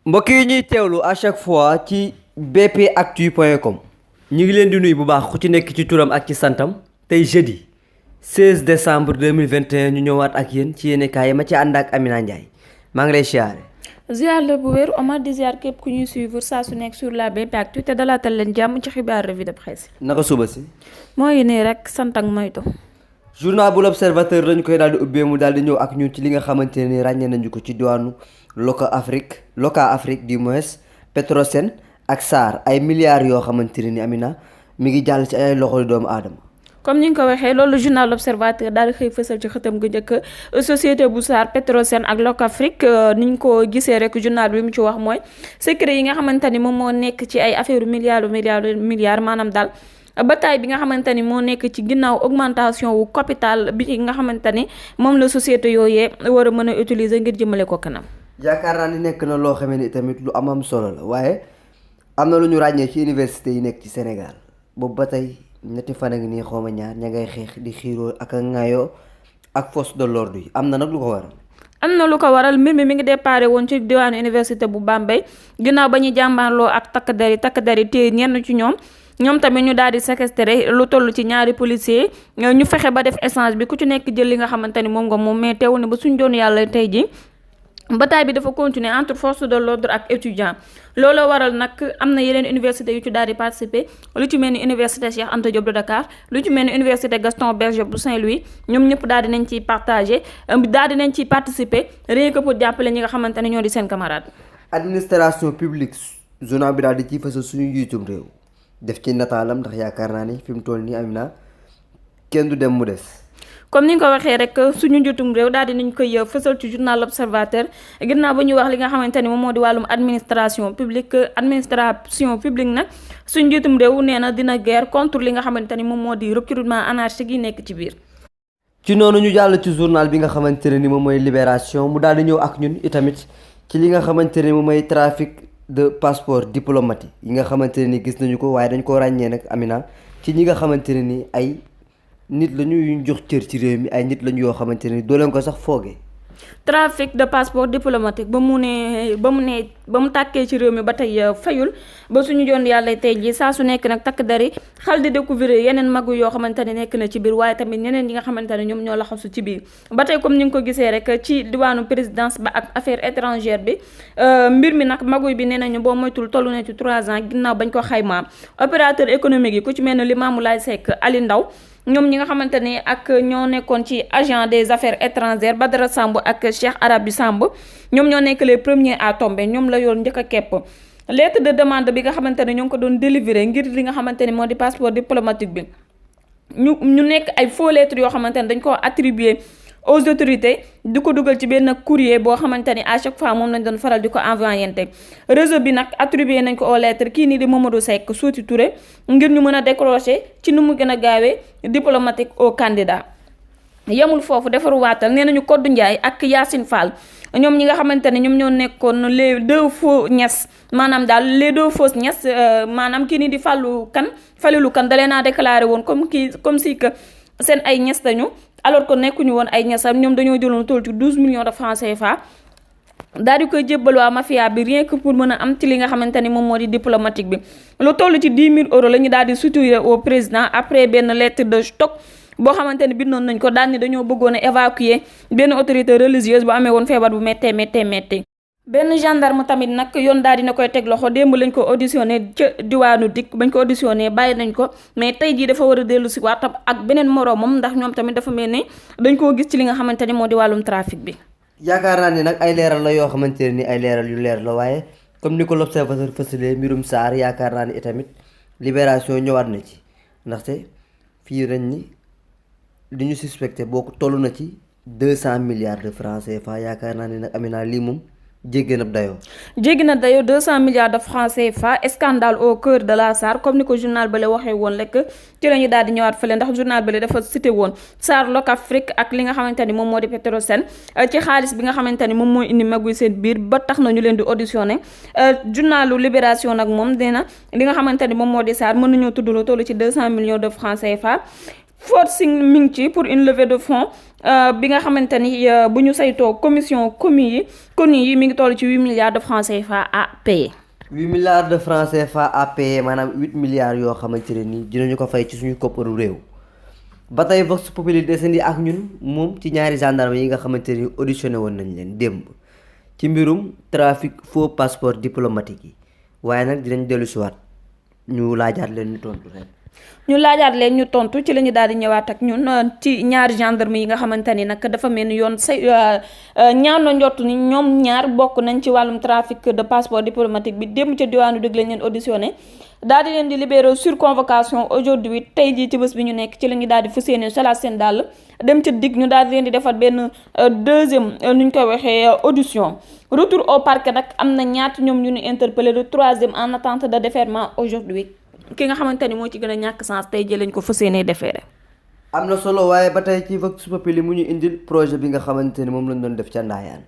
mbokk yi ñuy teewlu à chaque fois ci bpactu.com ñu ngi leen di nuyu bu baax ku ci nekk ci turam ak ci santam tey jeudi 16 décembre 2021 ñu ñëwaat ak yéen ci yéenekaay yi ma ci ànd ak Amina Ndiaye maa ngi lay siyaare. ziar la bu wér Omar di ziar képp ku ñuy suivre saa su nekk sur la bpactu te dalaatal leen jàmm ci xibaar revue de presse. naka suba si. mooy nii rek sant ak moytu. journal bu l'Observateur lañu koy daal di ubbee mu daal di ñëw ak ñun ci li nga xamante ne ni ràññee nañu ko ci diwaanu Loka-Afrique du moins Petrosen ak SAR ay milliards yoo xamante ne ni Amina mi ngi jàll ci ay loxo doomu aadama. comme ni nga ko waxee loolu journal l'Observateur daal di xëy fësal ci xëtam gu njëkk société bu SAR Petrosen ak Loka-Afrique ni ñu ko gisee rek journal bi mu ci wax mooy secret yi nga xamante ni moom moo nekk ci ay affaire milliards maanaam daal. bataille bi nga xamante ni moo nekk ci ginnaaw augmentation wu capital bi nga xamante ni moom la société yooyee war a mën a utiliser ngir jëmale ko kanam. yaakaar naa ni nekk na loo xamee ni tamit lu am solo la waaye am na lu ñu ràññee ci université yi nekk ci Sénégal boobu ba tey ñetti fan a ngi nii xawma ñaar ña ngay xeex di xiiroo ak a ŋaayoo ak force de l'ordre yi am na nag lu ko waral. am na lu ko waral mbir mi ngi déparé woon ci diwaanu université bu Bambey ginnaaw ba ñuy jàmbaarloo ak takk der yi téye ñenn ci ñoom tamit ñu daal di séquestré lu toll ci ñaari policier ñu fexe ba def échange bi ku ci nekk jël li nga xamante ni moom nga moom mais teewul ne ba suñ doon yàlla tey ji bataille bi dafa continuer entre force de l'ordre ak étudiant looloo waral nag am na yeneen université yu ci daal di participer lu ci mel ni université Cheikh Anta Diop de Dakar lu ci mel ni université Gaston Berger bu Saint-Louis ñoom ñëpp daal di nañ ciy partager daal di nañ ciy participer rien que pour jàppale ñi nga xamante ne ñoo di seen camarade. administration publique journal bi daal di ciy fësal suñu njiitum réew. def ci nataalam ndax yaakaar naa ni fi mu toll nii Amina kenn du dem mu des. comme ni nga ko waxee rek suñu njiitum réew daal di nañ koy fësal ci journal l'Observateur ginnaaw ba ñuy wax li nga xamante ni moom moo di wàllum administration publique nag suñu njiitum réew nee na dina guerre contre li nga xamante ni moom moo di recrutement anarchique yi nekk ci biir. ci noonu ñu jàll ci journal bi nga xamante ne ni moom mooy Libération mu daal di ñëw ak ñun itamit ci li nga xamante ne moom mooy trafic de passeport diplomatique yi nga xamante ne ni gis nañu ko waaye dañ ko ràññee nag Amina ci ñi nga xamante ne ni ay nit la ñu jox cër ci réew mi ay nit lañu yoo xamante ne ni doo leen ko sax foogee. trafic de passeport diplomatique ba mu tàkkee ci réew mi ba tey fayul ba suñu joon yàlla tey ji saa su nekk nag takk dari xal di découvrir yeneen magu yoo xamante ne nekk na ci biir waaye tamit ñeneen yi nga xamante ne ñoom ñoo laxasu ci biir ba tey comme ni nga ko gisee rek ci diwaanu présidence ba ak affaire étrangère bi mbir mi nag magu bi nee nañu boo moytul toll na ci 3 ans ginnaaw bañ ko xaymaa opérateur économique yi ku ci mel ne Limamoulaye Seck Ali Ndaw ñoom ñi nga xamante ni ak ñoo nekkoon ci agent des affaires étrangères Badara Samb ak Cheikh Arabi Samb ñoom ñoo nekk les premiers à tomber ñoom la yoon njëkk a kepp lettre de demande bi nga xamante ne ñoo ngi ko doon délivrer ngir li nga xamante ni moo di passeport diplomatique bi ñu nekk ay faux lettres yoo xamante ne dañ ko attribuer aux autorités di ko dugal ci benn courrier boo xamante ni à chaque fois moom lañ doon faral di ko envoyé réseau bi nag attribué nañ ko aux lettres kii nii di Mamadou Seck Souti Touré ngir ñu mën a décrocher ci nu mu gën a gaawee diplomatique au candidat yemul foofu defaru waatal nee nañu Kodou Ndiaye ak Yacine Fall ñoom ñi nga xamante ne ñoom ñoo nekkoon les deux faux ñes maanaam daal les deux fausses ñes maanaam kii nii di Falilou Kane da leen a déclaré woon comme si que seen ay ñes lañu alors que nekkuñu woon ay ñesam ñoom dañoo jëloon toll ci 12 millions de francs CFA daal di koy jébbal waa mafia bi rien que pour mën a am ci li nga xamante ni moom moo di diplomatique bi lu toll ci 10 000 euros la ñu daal di soutirer au président après benn lettre de stock boo xamante ni bindoon nañ ko daal ni dañoo bëggoon a évacuer benn autorité religieuse bu amee woon feebar bu méttee benn gendarme tamit nag yoon daal dina koy teg loxo démb lañ ko auditionné ca diwaanu dikk bañ ko auditionné bàyyi nañ ko mais tey jii dafa war a dellu si waatam ak beneen moroomam ndax ñoom tamit dafa mel ni dañ koo gis ci li nga xamante ni moo di wàllum trafic bi. yaakaar naa ni nag ay leeral la yoo xamante ne ni ay leeral yu leer la waaye comme ni ko l'Observateur fësalee mbirum Sarr yaakaar naa ni itamit Libération ñëwaat na ci ndaxte fii dañ ni li ñu suspecté boo ko toll na ci 200 milliards de francs CFA yaakaar naa ni nag Amina lii moom. jéggi na dayoo 200 milliards de francs CFA scandale au cœur de la SAR comme ni ko journal bale waxee woon rek ci la ñu daal di ñëwaat fële ndax journal bale dafa cité woon SAR Loka-Afrique ak li nga xamante ni moom moo di Petrosen ci xaalis bi nga xamante ni moom mooy indi maguy seen biir ba tax na ñu leen di auditionné journalu Libération nag moom nee na li nga xamante ni moom moo di SAR mën nañoo tudd lu toll ci 200 millions de francs CFA forcing mi ngi ci pour une levée de fonds bi nga xamante ni bu ñu saytoo commission commis yi mi ngi toll ci 8 milliards de francs CFA à payer. 8 milliards de francs CFA à payer maanaam 8 milliards yoo xamante ne nii dinañu ko fay ci suñu kopparu réew. ba tey Vox Populi desandi ak ñun moom ci ñaari gendarme yi nga xamante ni auditionné woon nañ leen démb ci mbirum trafic faux passeport diplomatique yi waaye nag dinañ dellu si waat ñu laajaat leen ñu tontu rek. ñu laajaat leen ñu tontu ci la ñu daal di ñëwaat ak ñun ci ñaari gendarme yi nga xamante ni nag dafa mel ni yoon say ñaaw na njott ni ñoom ñaar bokk nañ ci wàllum trafic de passeport diplomatique bi démb ca diwaanu dëgg lañ leen auditionné daal di leen di libéré sur convocation aujourd'hui tey jii ci bés bi ñu nekk ci la ñu daal di fas yéene solaat seen dàll dem ca digg ñu daal di leen di defar benn deuxième nu ñu koy waxee audition retour au parquet nag am na ñaata ñoom ñu ñu interpellé le troisième en attente de défèrement aujourd'hui ki nga xamante ni moo ci gën a ñàkk sens tey jii lañ ko fas yéenee defeere. am na solo waaye ba tey ci Vox Populi mu ñu indil projet bi nga xamante ni moom lañ doon def ca Ndaayaan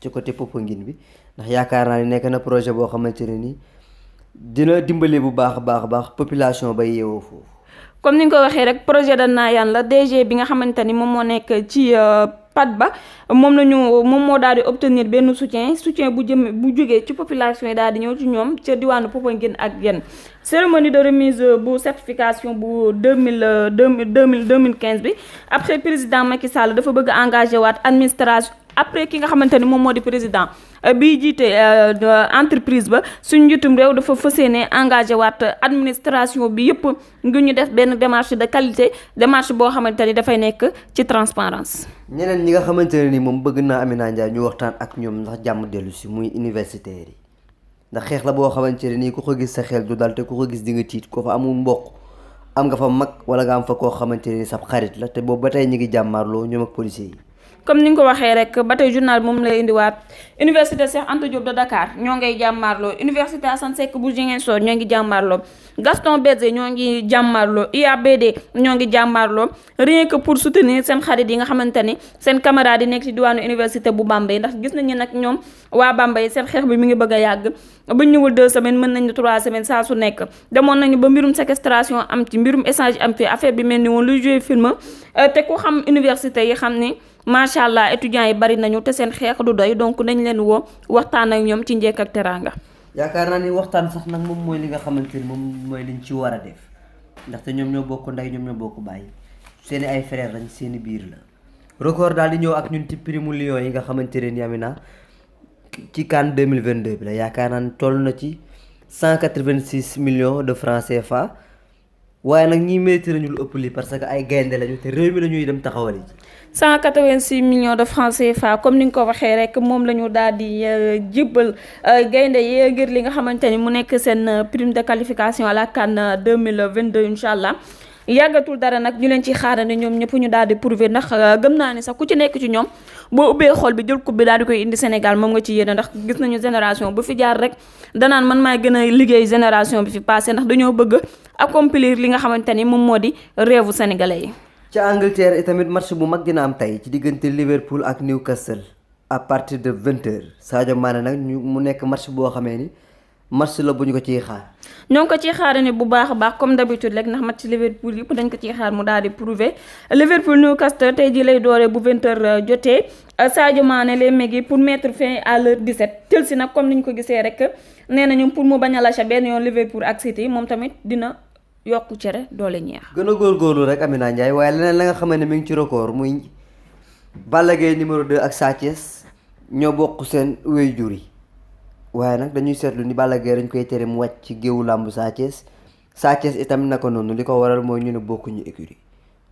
ci côté Popenguine bi ndax yaakaar naa ni nekk na projet boo xamante ne ni dina dimbali bu baax a baax population ba yeewoo foofu. comme ni nga ko waxee rek projet de Ndaayaan la DG bi nga xamante ni moom moo nekk ci PAD ba moom moo daal di obtenir benn soutien bu jógee ci population yi daal di ñëw ci ñoom ca diwaanu Popenguine ak yenn cérémonie de remise bu certification bu 2015 bi après président Macky Sall dafa bëgg engagé waat administration après ki nga xamante ni moom moo di président bi jiite entreprise ba suñu njiitum réew dafa fas yéene engagé waat administration bi yëpp ngir ñu def benn démarche de qualité démarche boo xamante ni dafay nekk ci transparence ñeneen ñi nga xamante ne ni moom bëgg naa Amina Ndiaye ñu waxtaan ak ñoom ndax jàmm dellu si muy universitaires yi ndax xeex la boo xamante ne nii ku ko gis sa xel du dal te ku ko gis di nga tiit ko fa amul mbokk am nga fa mag wala nga am fa koo xamante ne ni sab xarit la te boobu ba tey ñu ngi jàmmaarloo ñoom ak policiers yi. comme ni nga ko waxee rek ba tey journal moom lay indiwaat université Cheikh Anta Diop de Dakar ñoo ngay jàmmaarloo université Assane Seck bu Ziguinchor ñoo ngi jàmmaarloo Gaston Berger ñoo ngi jàmmaarloo IABD ñoo ngi jàmmaarloo rien que pour soutenir seen xarit yi nga xamante ni seen camarade yi nekk ci diwaanu université bu Bambey ndax gis nañu nag ñoom waa Bambey seen xeex bi mi ngi bëgg a yàgg ba ñëwul 2 semaines mën nañu 3 semaines saa su nekk demoon nañu ba mbirum séquestration am ci mbirum échange am fi affaire bi mel ni woon luy jouer film te ku xam université yi xam ni macha allah étudiants yi bari nañu te seen xeex du doy donc nañ leen woo waxtaan ak ñoom ci njekk ak teraanga. yaakaar naa ni waxtaan sax nag moom mooy li nga xamante ni moom mooy liñ ci war a def ndaxte ñoom ñoo bokk ndey ñoom ñoo bokk bàyyi seeni ay frère lañ seeni biir la. record daal di ñëw ak ñun ci primu Lions yi nga xamante ne ni Amina ci CAN 2022 bi la yaakaar naa ni toll na ci 186 millions de francs CFA. waaye nag ñi mérité nañu lu ëpp lii parce que ay gaynde lañu te réew mi la ñuy dem taxawali ji. 186 millions de francs CFA comme ni nga ko waxee rek moom la ñu daal di jébbal gaynde yi ngir li nga xamante ni mu nekk seen prime de qualification à la CAN 2022 incha allah. yàggatul dara nag ñu leen ci xaarane ñoom ñëpp ñu daal di prouver ndax gëm naa ni sax ku ci nekk ci ñoom boo ubbee xol bi jël coupe bi daal di koy indi Sénégal moom nga ci yéene ndax gis nañu génération bu fi jaar rek danaan man maay gën a liggéey génération bi fi passé ndax dañoo bëgg accomplir li nga xamante ni moom moo di rêve sénégalais yi. ca Angleterre itamit match bu mag dina am tey ci diggante Liverpool ak Newcastle à partir de 20h Sadio Mané nag mu nekk match boo xamee ni match la bu ñu ko ciy xaar. ñoo ngi ko ciy xaar ne bu baax a baax comme d'habitude rek ndax match Liverpool yëpp dañ ko ciy xaar mu daal di prouver Liverpool Newcastle tey jii lay dooree bu 20h jotee Sadio Mané lay mégi pour mettre fin à l'heure 17 Chelsea nag comme ni ñu ko gisee rek nee nañu pour mu bañ a lâché benn yoon Liverpool ak City moom tamit dina yokku cere doole ñeex. gën a góorgóorlu rek Amina Ndiaye waaye leneen la nga xam ne mi ngi ci record muy Balla Gaye numéro 2 ak Sa Thiès ñoo bokk seen waajur yi. waaye nag dañuy seetlu ni Balla Gaye dañ koy tere mu wàcc ci géewu làmb Sa Thiès itam naka noonu li ko waral mooy ñu ne bokkuñu écurie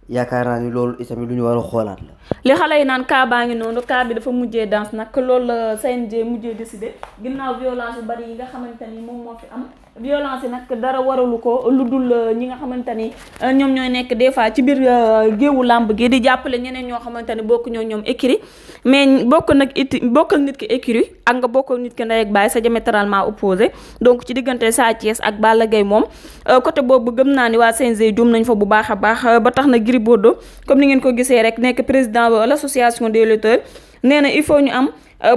yaakaar naa ni loolu itamit lu ñu war a xoolaat la. li xale yi naan cas baa ngi noonu cas bi dafa mujjee danse nag loolu la CNG mujjee décidé ginnaaw violence yu bari yi nga xamante ni moom moo fi am violence yi nag dara waralu ko lu dul ñi nga xamante ni ñoom ñooy nekk des fois ci biir géewu làmb gi di jàppale ñeneen ñoo xamante ni bokk ñoo ñoom écurie mais bokkal nit ki écurie ak nga bokkal nit ki ndey ak baay sa diamétralement opposé donc ci diggante Sa Thiès ak Balla Gaye moom côté boobu gëm naa ni waa CNG jum nañ fa bu baax a baax ba tax na Gris Bordeaux comme ni ngeen ko gisee rek nekk président de l'association des lutteurs nee na il faut ñu am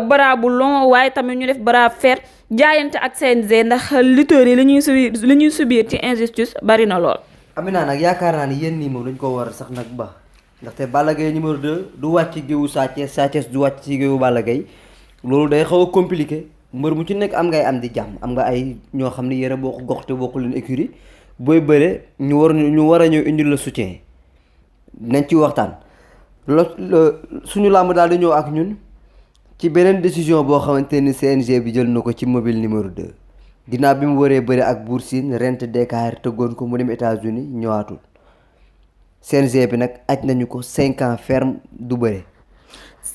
bras bu long waaye tamit ñu def bras fer jaayante ak CNG ndax lutteurs yi li ñuy subir ci injustice bari na lool. Amina nag yaakaar naa ni yéen nii moom dañ ko war sax nag ba ndaxte Balla Gaye numéro 2 du wàcc géewu Sa Thiès Sa Thiès du wàcc ci géewu Balla Gaye loolu day xaw a compliqué mbër mu ci nekk am ngay am di jàmm am nga ay ñoo xam ne yéen a bokk gox te bokku leen écurie booy bëre ñu war a ñëw indil la soutien nañ ci waxtaan suñu làmb daal di ñëw ak ñun ci beneen décision boo xamante ni CNG bi jël na ko ci mobile numéro 2 ginnaaw bi mu waree bëre ak Bour Sine rent Dakar tëggoon ko mu dem États-Unis ñëwaatul CNG bi nag aj nañu ko 5 ans ferme du bëre.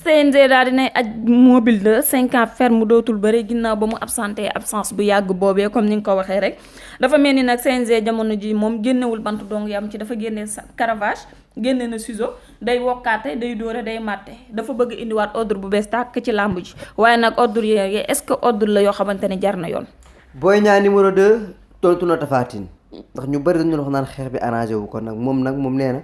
CNG daal dinay aj mobile de 5 ans ferme dootul bëre ginnaaw ba mu absence bu yàgg boobee comme ni nga ko waxee rek dafa mel ni nag CNG jamono ji moom génnewul bant dong yam ci dafa génne caravage génne na ciseau day wokkaate day dóore day màtte dafa bëgg indiwaat ordre bu bees tàkk ci làmb ji waaye nag ordre yooyu est-ce que ordre la yoo xamante ne jar na yoon. Boy Niang numéro 2 tontu na Tapha Tine ndax ñu bëri dañu wax naan xeex bi arrangé wu ko nag moom nee na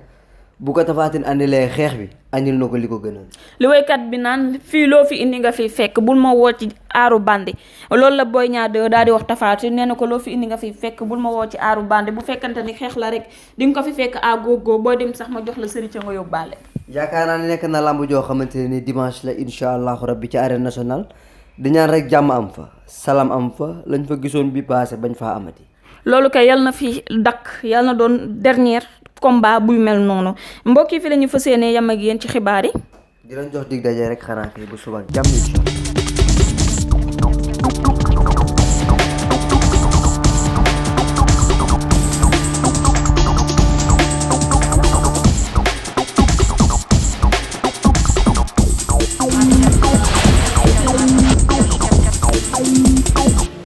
bu ko Tapha Tine andilee xeex bi andil na ko li ko gënal. li woykat bi naan fii loo fi indi nga fi fekk bul ma woo ci aaru bandi loolu la Boy Niang 2 daal di wax Tapha Tine nee na ko loo fi indi nga fi fekk bul ma woo ci aaru bandi bu fekkante ni xeex la rek di nga ko fi fekk à gogo boo dem sax ma jox la sëriñ ca nga yóbbaale. yaakaar naa ne nekk na lamb joo xamante ne ni dimanche la incha allahu rabbi ci arène nationale di ñaan rek jàmm am fa salaam am fa lañ fa gisoon bi passé bañ faa amati. loolu kay yal na fi dakk yal na doon dernier combat buy mel noonu mbokk yi fi la ñu fas yéene yam ak yéen ci xibaar yi. di leen jox dig daje rek xanaa kay bu suba jàmm incha allah.